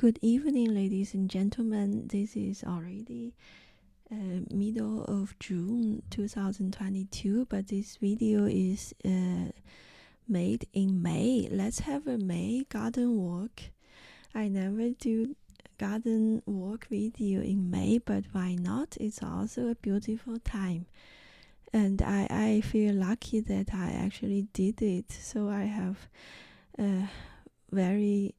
Good evening, ladies and gentlemen. This is already middle of June 2022, but this video is made in May. Let's have a May garden walk. I never do garden walk video in May, but why not? It's also a beautiful time. And I feel lucky that I actually did it. So I have very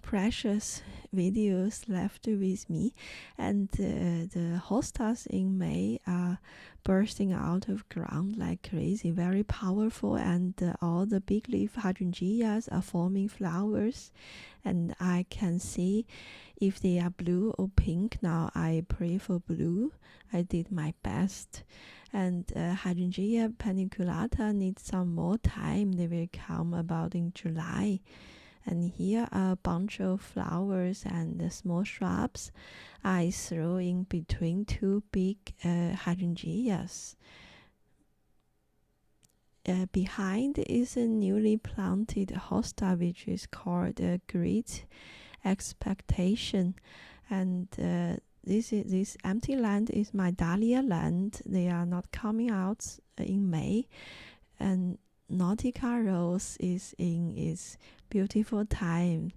precious videos left with me, and the hostas in May are bursting out of ground like crazy, very powerful, and all the big leaf hydrangeas are forming flowers, and I can see if they are blue or pink. Now I pray for blue. I did my best. And hydrangea paniculata needs some more time. They will come about in July. And here are a bunch of flowers and small shrubs I throw in between two big hydrangeas. Behind is a newly planted hosta, which is called Great Expectation. And this empty land is my dahlia land. They are not coming out in May. And Nautica rose is in its beautiful time.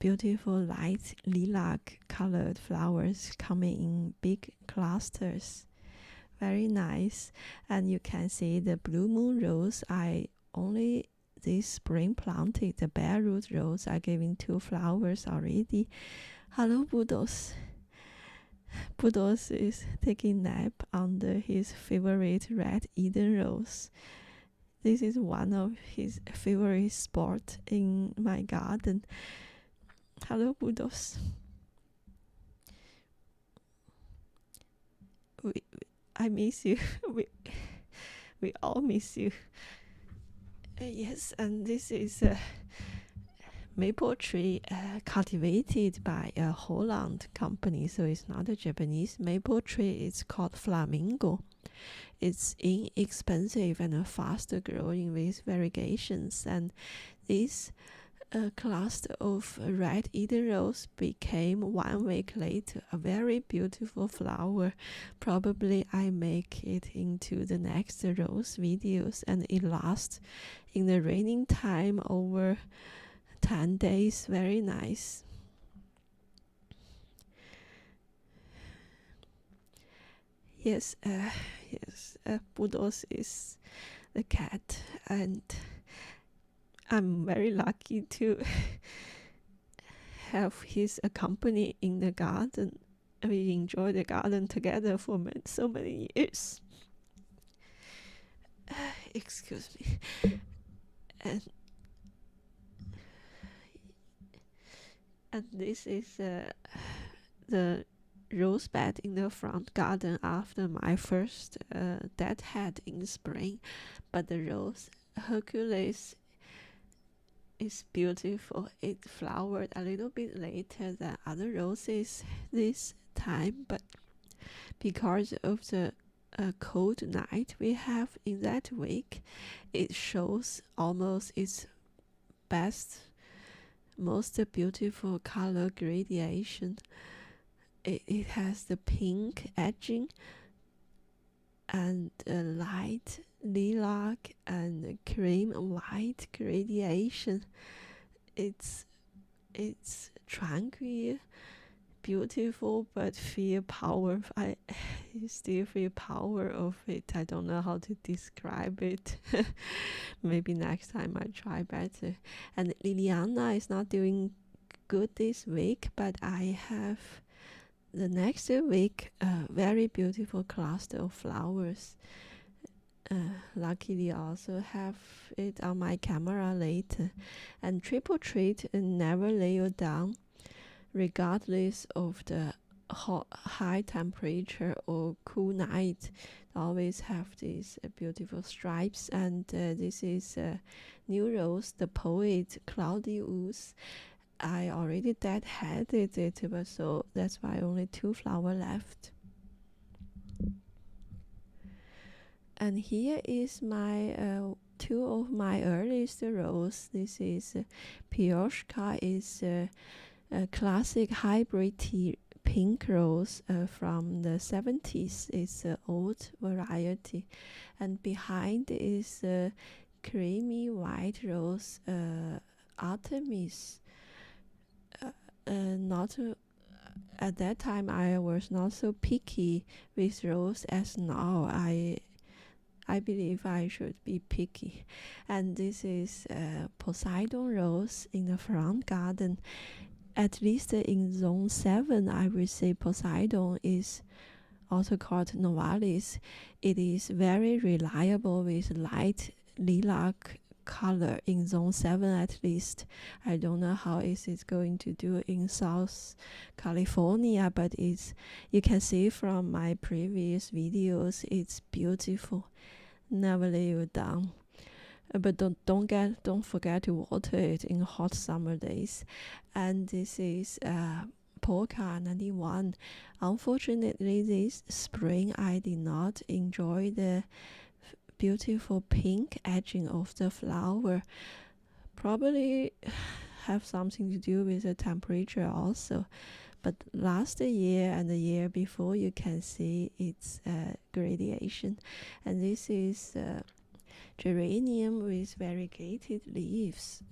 Beautiful light lilac colored flowers coming in big clusters. Very nice. And you can see the blue moon rose. I only this spring planted. The bare root rose are giving 2 flowers already. Hello, Prudos. Prudos is taking nap under his favorite red Eden rose. This is one of his favorite spots in my garden. Hello, Prudos. I miss you. we all miss you. Yes, and this is a maple tree cultivated by a Holland company, so it's not a Japanese maple tree. It's called Flamingo. It's inexpensive and fast growing with variegations, and this cluster of red Eden rose became 1 week later a very beautiful flower. Probably I make it into the next rose videos, and it lasts in the raining time over 10 days. Very nice. Yes, Prudos is the cat, and I'm very lucky to have his company in the garden. We enjoy the garden together for so many years. Excuse me. And this is the rose bed in the front garden after my first deadhead in spring. But the rose Hercules is beautiful. It flowered a little bit later than other roses this time, but because of the cold night we have in that week, it shows almost its best, most beautiful color gradation. It has the pink edging and light lilac and cream white gradation. It's tranquil, beautiful, but feel power. I still feel power of it. I don't know how to describe it. Maybe next time I try better. And Liliana is not doing good this week, but I have the next week a very beautiful cluster of flowers. Luckily also have it on my camera later. And triple treat and never lay you down regardless of the high temperature or cool night. Always have these beautiful stripes. And this is new rose, the poet Cloudy Ooze. I already deadheaded it, but so that's why only 2 flowers left. And here is my two of my earliest rose. This is Pioshka, is a classic hybrid pink rose from the 70s. It's an old variety. And behind is a creamy white rose, Artemis. Not At that time I was not so picky with rose as now. I believe I should be picky. And this is Poseidon rose in the front garden. At least in zone 7, I would say Poseidon is also called Novalis. It is very reliable with light lilac color in zone 7 at least. I don't know how is it going to do in South California, but you can see from my previous videos, it's beautiful. Never lay it down. But don't forget to water it in hot summer days. And this is Polka 91. Unfortunately, this spring I did not enjoy the beautiful pink edging of the flower. Probably have something to do with the temperature also. But last year and the year before, you can see its gradation. And this is geranium with variegated leaves.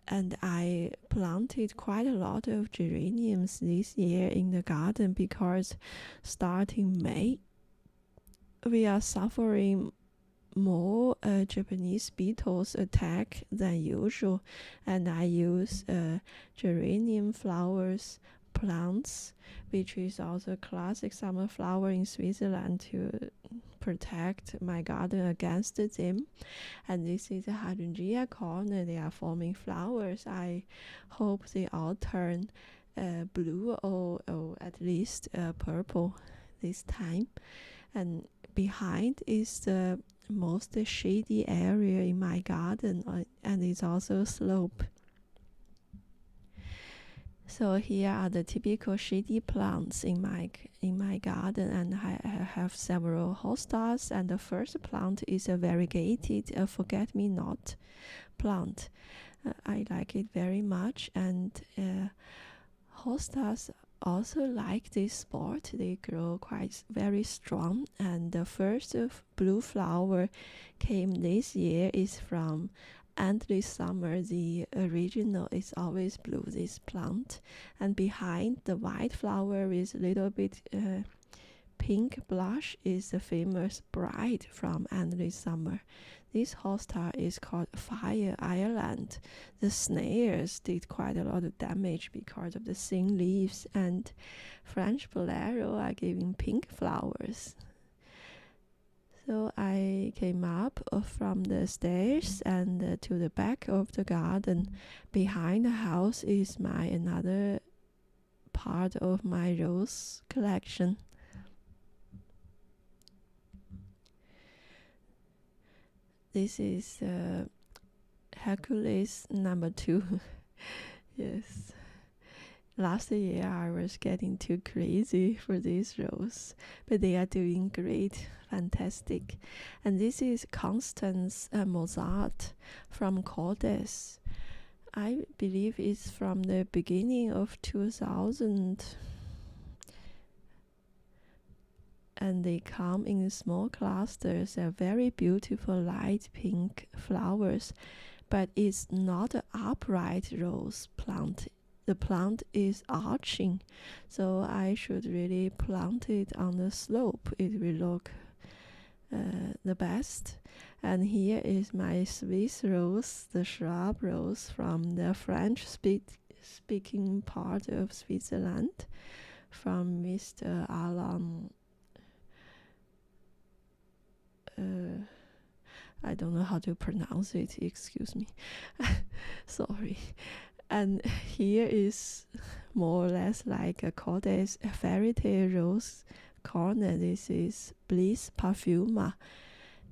And I planted quite a lot of geraniums this year in the garden because starting May, we are suffering more Japanese beetles attack than usual, and I use geranium flowers plants, which is also a classic summer flower in Switzerland, to protect my garden against them. And this is a hydrangea corner. They are forming flowers. I hope they all turn blue or at least purple this time. And behind is the most shady area in my garden, and it's also a slope. So here are the typical shady plants in my garden, and I have several hostas. And the first plant is a variegated forget-me-not plant. I like it very much, and hostas also like this spot. They grow quite very strong, and the first blue flower came this year is from endless summer. The original is always blue, this plant. And behind the white flower with a little bit pink blush is the famous bride from endless summer. This hosta is called Fire Island. The snails did quite a lot of damage because of the thin leaves, and French bolero are giving pink flowers. So I came up from the stairs and to the back of the garden. Behind the house is another part of my rose collection. This is Hercules number 2. Yes. Last year I was getting too crazy for this rose, but they are doing great, fantastic. And this is Constance Mozart from Cordes. I believe it's from the beginning of 2000. And they come in small clusters. They're very beautiful light pink flowers, but it's not an upright rose plant. The plant is arching, so I should really plant it on the slope. It will look the best. And here is my Swiss rose, the shrub rose from the French speaking part of Switzerland, from Mr. Alan. I don't know how to pronounce it, excuse me. Sorry. And here is more or less like a Cordes fairy tale rose corner. This is Bliss Parfuma.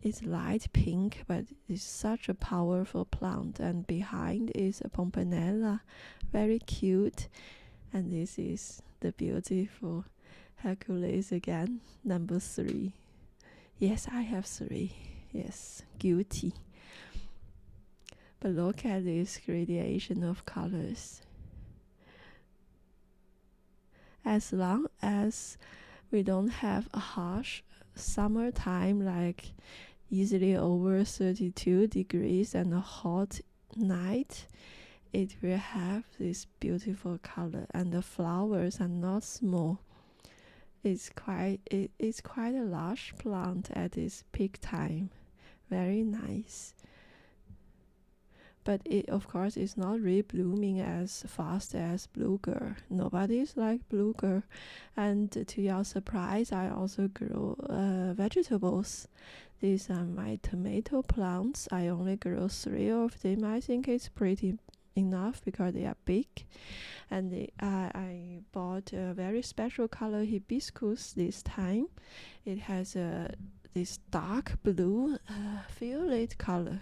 It's light pink, but it's such a powerful plant. And behind is a Pompanella, very cute. And this is the beautiful Hercules again, number 3. Yes, I have 3. yes, guilty. But look at this gradation of colors. As long as we don't have a harsh summertime, like easily over 32 degrees and a hot night, it will have this beautiful color, and the flowers are not small. It's quite a large plant at this peak time. Very nice. But it, of course, is not really blooming as fast as bluegill. Nobody's like bluegill. And to your surprise, I also grow vegetables. These are my tomato plants. I only grow 3 of them. I think it's pretty enough because they are big. And I bought a very special color hibiscus this time. It has this dark blue violet color.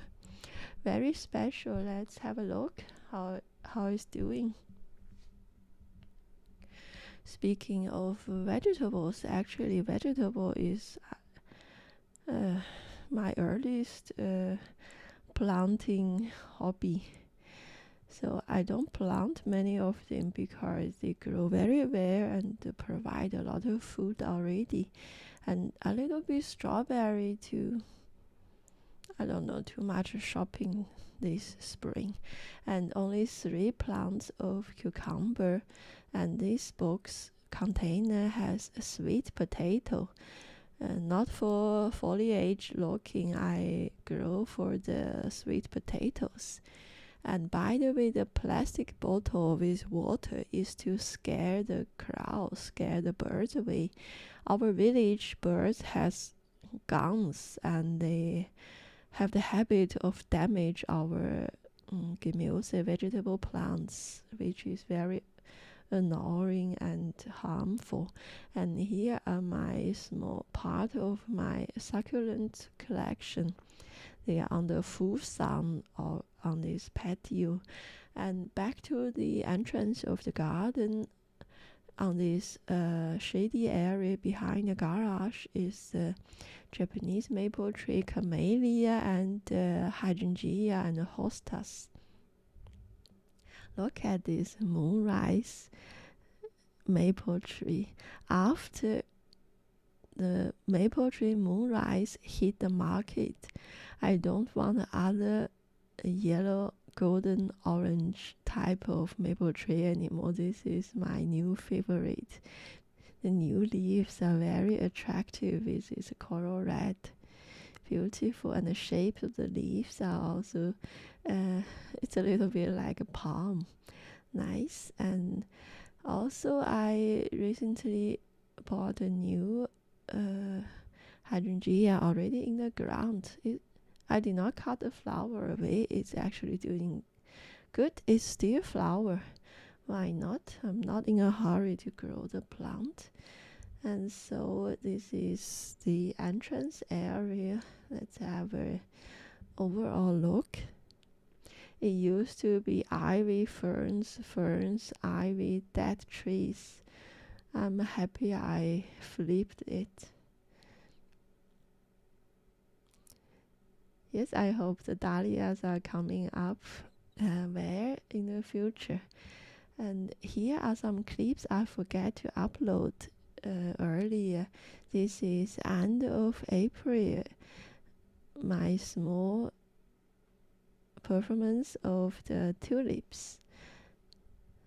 Very special. Let's have a look how it's doing. Speaking of vegetables, actually vegetable is my earliest planting hobby. So I don't plant many of them because they grow very well and provide a lot of food already, and a little bit strawberry too. I don't know, too much shopping this spring. And only 3 plants of cucumber, and this box container has a sweet potato. Not for foliage looking, I grow for the sweet potatoes. And by the way, the plastic bottle with water is to scare the crows, scare the birds away. Our village birds has guns, and they have the habit of damage our gemüse vegetable plants, which is very annoying and harmful. And here are my small part of my succulent collection. They are on the full sun or on this patio. And back to the entrance of the garden, on this shady area behind the garage is the Japanese maple tree, camellia, and hydrangea and hostas. Look at this moonrise maple tree. After the maple tree moonrise hit the market, I don't want other yellow, golden, orange type of maple tree anymore. This is my new favorite. The new leaves are very attractive. This is coral red, beautiful, and the shape of the leaves are also it's a little bit like a palm. Nice. And also I recently bought a new hydrangea already in the ground. I did not cut the flower away. It's actually doing good. It's still flower. Why not? I'm not in a hurry to grow the plant. And so this is the entrance area. Let's have a overall look. It used to be ivy, ferns, ivy, dead trees. I'm happy I flipped it. Yes, I hope the dahlias are coming up well in the future. And here are some clips I forgot to upload earlier. This is end of April. My small performance of the tulips.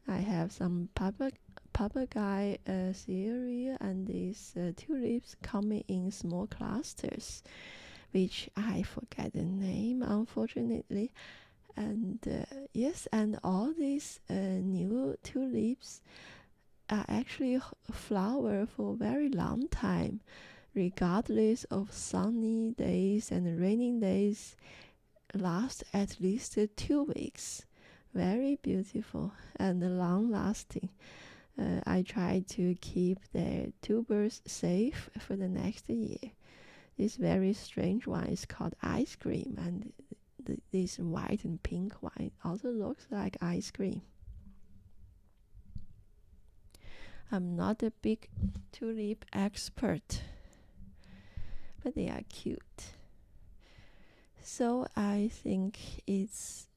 I have some papagayi theory, and these tulips coming in small clusters, which I forget the name, unfortunately. And yes, and all these new tulips are actually flower for a very long time, regardless of sunny days and raining days. Last at least 2 weeks. Very beautiful and long lasting. I try to keep the tubers safe for the next year. This very strange one is called ice cream, and this white and pink one also looks like ice cream. I'm not a big tulip expert, but they are cute. So I think it's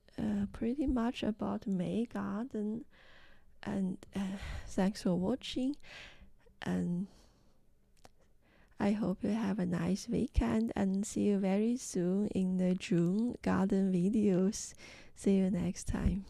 pretty much about May garden. And thanks for watching, and I hope you have a nice weekend, and see you very soon in the June garden videos. See you next time.